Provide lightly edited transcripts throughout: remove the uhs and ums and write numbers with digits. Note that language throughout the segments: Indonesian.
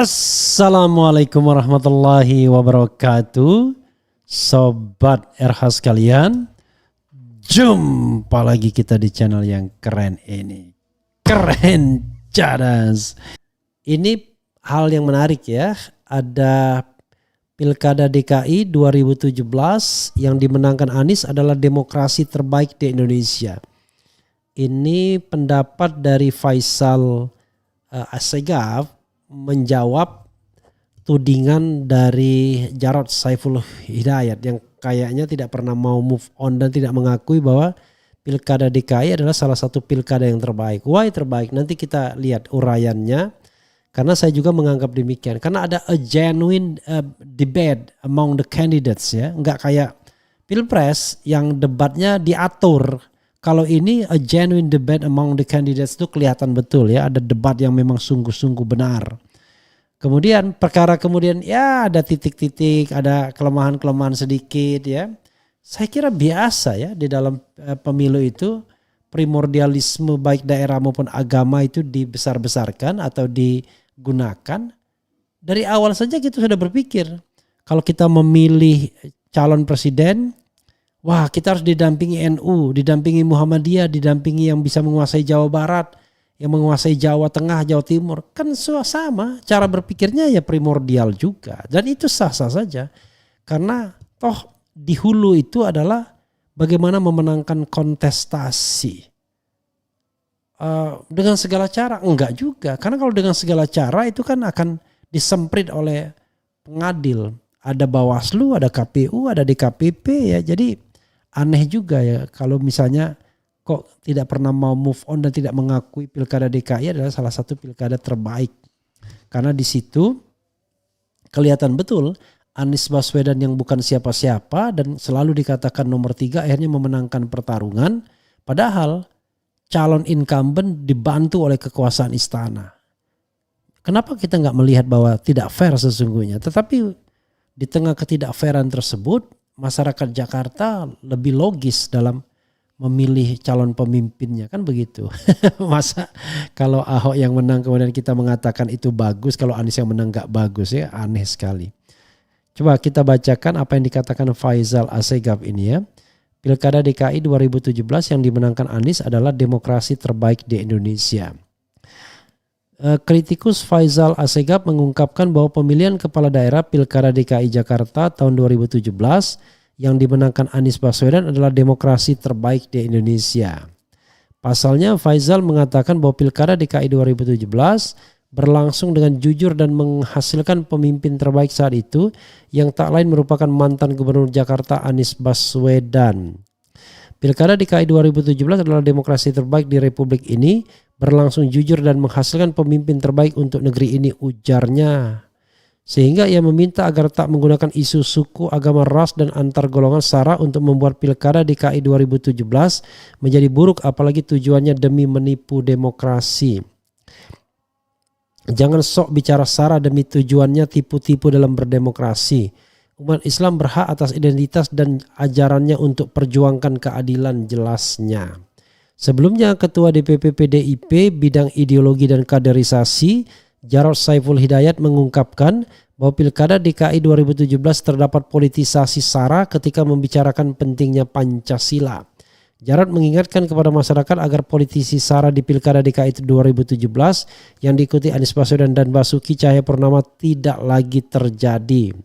Assalamualaikum warahmatullahi wabarakatuh. Sobat RH sekalian, jumpa lagi kita di channel yang keren ini. Keren cadas. Ini hal yang menarik ya. Ada Pilkada DKI 2017 yang dimenangkan Anies adalah demokrasi terbaik di Indonesia. Ini pendapat dari Faisal Assegaf menjawab tudingan dari Jarod Saiful Hidayat yang kayaknya tidak pernah mau move on dan tidak mengakui bahwa Pilkada DKI adalah salah satu pilkada yang terbaik. Why terbaik? Nanti kita lihat uraiannya. Karena saya juga menganggap demikian. Karena ada a genuine debate among the candidates ya. Enggak kayak Pilpres yang debatnya diatur. Kalau ini a genuine debate among the candidates itu kelihatan betul ya. Ada debat yang memang sungguh-sungguh benar. Kemudian perkara kemudian ya ada titik-titik, ada kelemahan-kelemahan sedikit ya. Saya kira biasa ya di dalam pemilu itu primordialisme baik daerah maupun agama itu dibesar-besarkan atau digunakan. Dari awal saja kita sudah berpikir kalau kita memilih calon presiden, wah kita harus didampingi NU, didampingi Muhammadiyah, didampingi yang bisa menguasai Jawa Barat, yang menguasai Jawa Tengah, Jawa Timur. Kan sama, cara berpikirnya ya primordial juga. Dan itu sah-sah saja. Karena toh di hulu itu adalah bagaimana memenangkan kontestasi. Dengan segala cara? Enggak juga. Karena kalau dengan segala cara itu kan akan disemprit oleh pengadil. Ada Bawaslu, ada KPU, ada DKPP ya. Jadi aneh juga ya kalau misalnya kok tidak pernah mau move on dan tidak mengakui Pilkada DKI adalah salah satu pilkada terbaik. Karena di situ kelihatan betul Anies Baswedan yang bukan siapa-siapa dan selalu dikatakan nomor 3 akhirnya memenangkan pertarungan. Padahal calon incumbent dibantu oleh kekuasaan istana. Kenapa kita nggak melihat bahwa tidak fair sesungguhnya? Tetapi di tengah ketidakfairan tersebut masyarakat Jakarta lebih logis dalam memilih calon pemimpinnya, kan begitu. Masa kalau Ahok yang menang kemudian kita mengatakan itu bagus, kalau Anies yang menang gak bagus ya, aneh sekali. Coba kita bacakan apa yang dikatakan Faisal Assegaf ini ya. Pilkada DKI 2017 yang dimenangkan Anies adalah demokrasi terbaik di Indonesia. Kritikus Faisal Assegaf mengungkapkan bahwa pemilihan kepala daerah Pilkada DKI Jakarta tahun 2017 yang dimenangkan Anies Baswedan adalah demokrasi terbaik di Indonesia. Pasalnya Faisal mengatakan bahwa Pilkada DKI 2017 berlangsung dengan jujur dan menghasilkan pemimpin terbaik saat itu yang tak lain merupakan mantan Gubernur Jakarta Anies Baswedan. Pilkada DKI 2017 adalah demokrasi terbaik di Republik ini, berlangsung jujur dan menghasilkan pemimpin terbaik untuk negeri ini, ujarnya. Sehingga ia meminta agar tak menggunakan isu suku, agama, ras, dan antar golongan sara untuk membuat Pilkada DKI 2017 menjadi buruk apalagi tujuannya demi menipu demokrasi. Jangan sok bicara sara demi tujuannya tipu-tipu dalam berdemokrasi. Umat Islam berhak atas identitas dan ajarannya untuk perjuangkan keadilan, jelasnya. Sebelumnya Ketua DPP PDIP bidang ideologi dan kaderisasi Jarod Saiful Hidayat mengungkapkan bahwa Pilkada DKI 2017 terdapat politisasi sara ketika membicarakan pentingnya Pancasila. Jarod mengingatkan kepada masyarakat agar politisi sara di Pilkada DKI 2017 yang diikuti Anies Baswedan dan Basuki Cahayapurnama tidak lagi terjadi.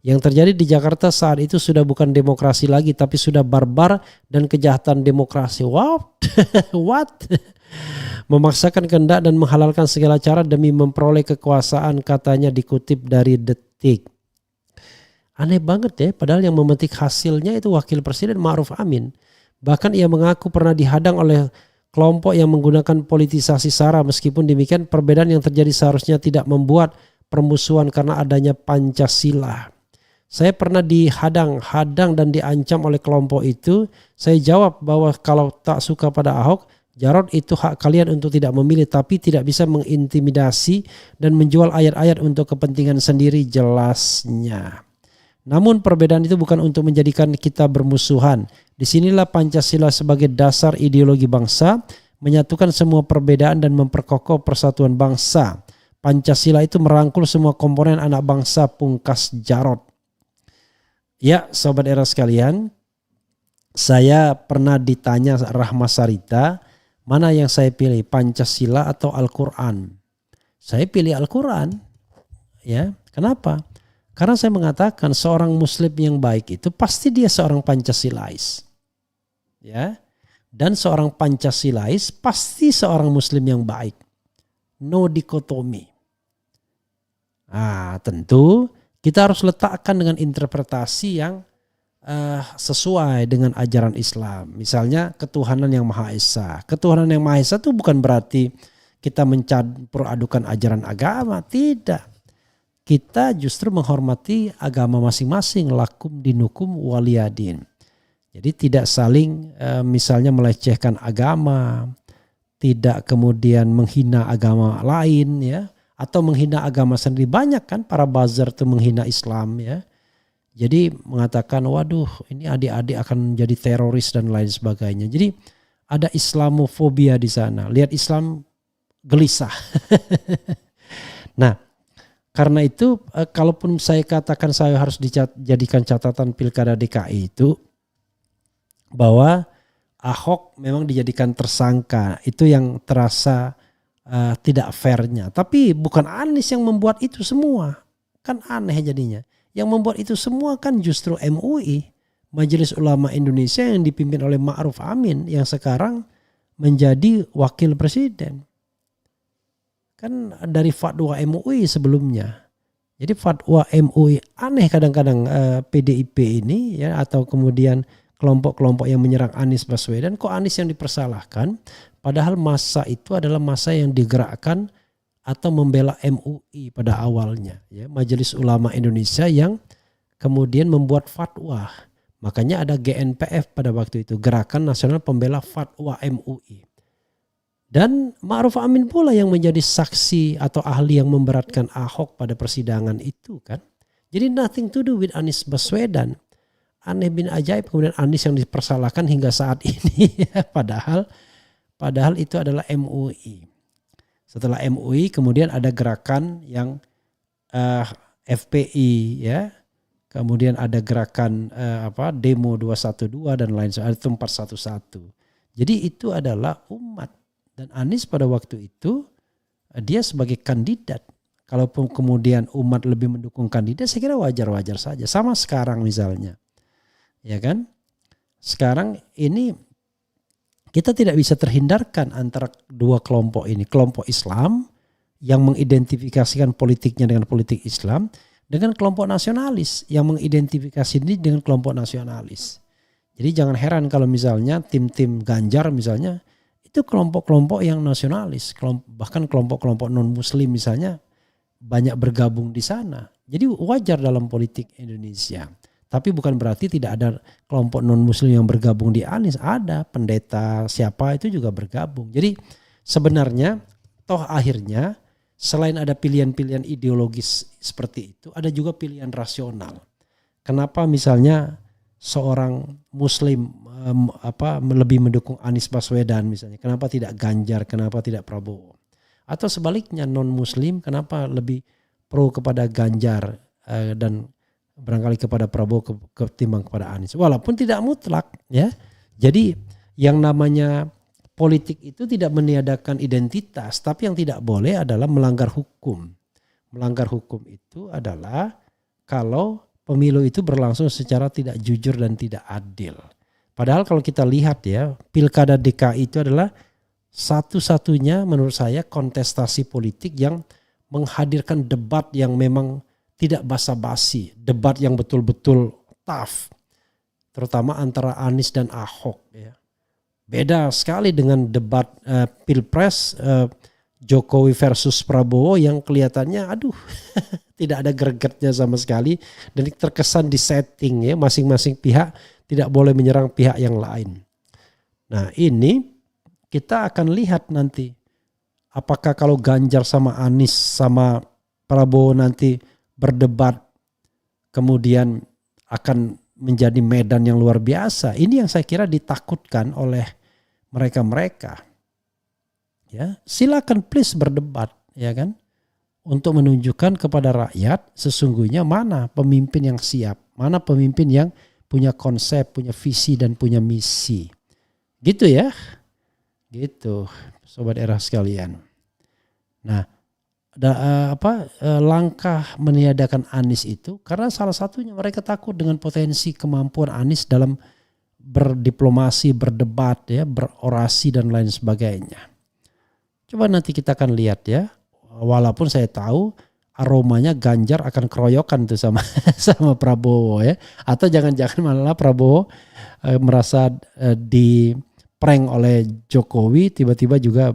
Yang terjadi di Jakarta saat itu sudah bukan demokrasi lagi tapi sudah barbar dan kejahatan demokrasi. Wow, what? Memaksakan kehendak dan menghalalkan segala cara demi memperoleh kekuasaan, katanya dikutip dari Detik. Aneh banget ya, padahal yang memetik hasilnya itu Wakil Presiden Ma'ruf Amin. Bahkan ia mengaku pernah dihadang oleh kelompok yang menggunakan politisasi sara. Meskipun demikian perbedaan yang terjadi seharusnya tidak membuat permusuhan karena adanya Pancasila. Saya pernah dihadang dan diancam oleh kelompok itu. Saya jawab bahwa kalau tak suka pada Ahok, Jarod itu hak kalian untuk tidak memilih, tapi tidak bisa mengintimidasi dan menjual ayat-ayat untuk kepentingan sendiri, jelasnya. Namun perbedaan itu bukan untuk menjadikan kita bermusuhan. Disinilah Pancasila sebagai dasar ideologi bangsa, menyatukan semua perbedaan dan memperkokoh persatuan bangsa. Pancasila itu merangkul semua komponen anak bangsa pungkas Jarot. Ya, sobat era sekalian, saya pernah ditanya Rahma Sarita, mana yang saya pilih, Pancasila atau Al-Quran? Saya pilih Al-Quran. Ya, kenapa? Karena saya mengatakan seorang Muslim yang baik itu pasti dia seorang Pancasilais. Ya, dan seorang Pancasilais pasti seorang Muslim yang baik. No dikotomi. Tentu kita harus letakkan dengan interpretasi yang sesuai dengan ajaran Islam. Misalnya ketuhanan yang Maha Esa. Ketuhanan yang Maha Esa itu bukan berarti kita mencampur adukan ajaran agama. Tidak. Kita justru menghormati agama masing-masing. Lakum dinukum waliyadin. Jadi tidak saling misalnya melecehkan agama. Tidak kemudian menghina agama lain ya. Atau menghina agama sendiri. Banyak kan para buzzer itu menghina Islam ya. Jadi mengatakan waduh ini adik-adik akan menjadi teroris dan lain sebagainya. Jadi ada Islamofobia di sana. Lihat Islam gelisah. Nah karena itu kalaupun saya katakan saya harus dijadikan catatan Pilkada DKI itu. Bahwa Ahok memang dijadikan tersangka. Itu yang terasa tidak fairnya. Tapi bukan Anies yang membuat itu semua. Kan aneh jadinya. Yang membuat itu semua kan justru MUI, Majelis Ulama Indonesia yang dipimpin oleh Ma'ruf Amin yang sekarang menjadi wakil presiden. Kan dari fatwa MUI sebelumnya. Jadi fatwa MUI aneh kadang-kadang PDIP ini ya atau kemudian kelompok-kelompok yang menyerang Anies Baswedan kok Anies yang dipersalahkan padahal masa itu adalah masa yang digerakkan atau membela MUI pada awalnya ya Majelis Ulama Indonesia yang kemudian membuat fatwa. Makanya ada GNPF pada waktu itu, Gerakan Nasional Pembela Fatwa MUI. Dan Ma'ruf Amin pula yang menjadi saksi atau ahli yang memberatkan Ahok pada persidangan itu kan. Jadi nothing to do with Anies Baswedan. Aneh bin ajaib kemudian Anies yang dipersalahkan hingga saat ini ya, padahal itu adalah MUI. Setelah MUI kemudian ada gerakan yang FPI ya. Kemudian ada gerakan demo 212 dan lain sebagainya itu 411. Jadi itu adalah umat dan Anies pada waktu itu dia sebagai kandidat. Kalaupun kemudian umat lebih mendukung kandidat saya kira wajar-wajar saja. Sama sekarang misalnya. Ya kan? Sekarang ini kita tidak bisa terhindarkan antara dua kelompok ini. Kelompok Islam yang mengidentifikasikan politiknya dengan politik Islam. Dengan kelompok nasionalis yang mengidentifikasi ini dengan kelompok nasionalis. Jadi jangan heran kalau misalnya tim-tim Ganjar misalnya. Itu kelompok-kelompok yang nasionalis. Bahkan kelompok-kelompok non-muslim misalnya banyak bergabung di sana. Jadi wajar dalam politik Indonesia. Tapi bukan berarti tidak ada kelompok non-muslim yang bergabung di Anies. Ada pendeta siapa itu juga bergabung. Jadi sebenarnya toh akhirnya selain ada pilihan-pilihan ideologis seperti itu, ada juga pilihan rasional. Kenapa misalnya seorang muslim lebih mendukung Anies Baswedan misalnya. Kenapa tidak Ganjar, kenapa tidak Prabowo. Atau sebaliknya non-muslim kenapa lebih pro kepada Ganjar dan barangkali kepada Prabowo ketimbang kepada Anies. Walaupun tidak mutlak ya. Jadi yang namanya politik itu tidak meniadakan identitas. Tapi yang tidak boleh adalah melanggar hukum. Melanggar hukum itu adalah kalau pemilu itu berlangsung secara tidak jujur dan tidak adil. Padahal kalau kita lihat ya, Pilkada DKI itu adalah satu-satunya menurut saya kontestasi politik yang menghadirkan debat yang memang tidak basa-basi, debat yang betul-betul tough, terutama antara Anies dan Ahok. Ya. Beda sekali dengan debat Pilpres Jokowi versus Prabowo yang kelihatannya tidak ada gregetnya sama sekali dan terkesan di setting ya, masing-masing pihak tidak boleh menyerang pihak yang lain. Nah ini kita akan lihat nanti apakah kalau Ganjar sama Anies sama Prabowo nanti berdebat kemudian akan menjadi medan yang luar biasa. Ini yang saya kira ditakutkan oleh mereka-mereka. Ya, silakan please berdebat, ya kan? untuk menunjukkan kepada rakyat sesungguhnya mana pemimpin yang siap, mana pemimpin yang punya konsep, punya visi dan punya misi. Gitu ya. Gitu, sobat era sekalian. Nah, langkah meniadakan Anies itu karena salah satunya mereka takut dengan potensi kemampuan Anies dalam berdiplomasi, berdebat ya, berorasi dan lain sebagainya. Coba nanti kita akan lihat ya. Walaupun saya tahu aromanya Ganjar akan keroyokan tuh sama sama Prabowo ya. Atau jangan-jangan malah Prabowo merasa di prank oleh Jokowi, tiba-tiba juga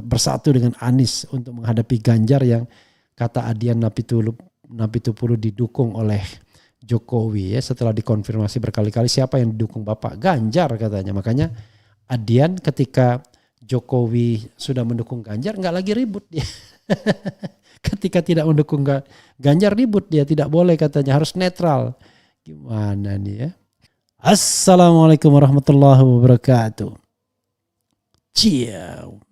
bersatu dengan Anies untuk menghadapi Ganjar yang kata Adian Napitupulu didukung oleh Jokowi ya. Setelah dikonfirmasi berkali-kali siapa yang didukung Bapak, Ganjar katanya. Makanya Adian ketika Jokowi sudah mendukung Ganjar nggak lagi ribut dia. Ketika tidak mendukung Ganjar ribut dia, tidak boleh katanya, harus netral. Gimana nih ya? Assalamualaikum warahmatullahi wabarakatuh. Ciao.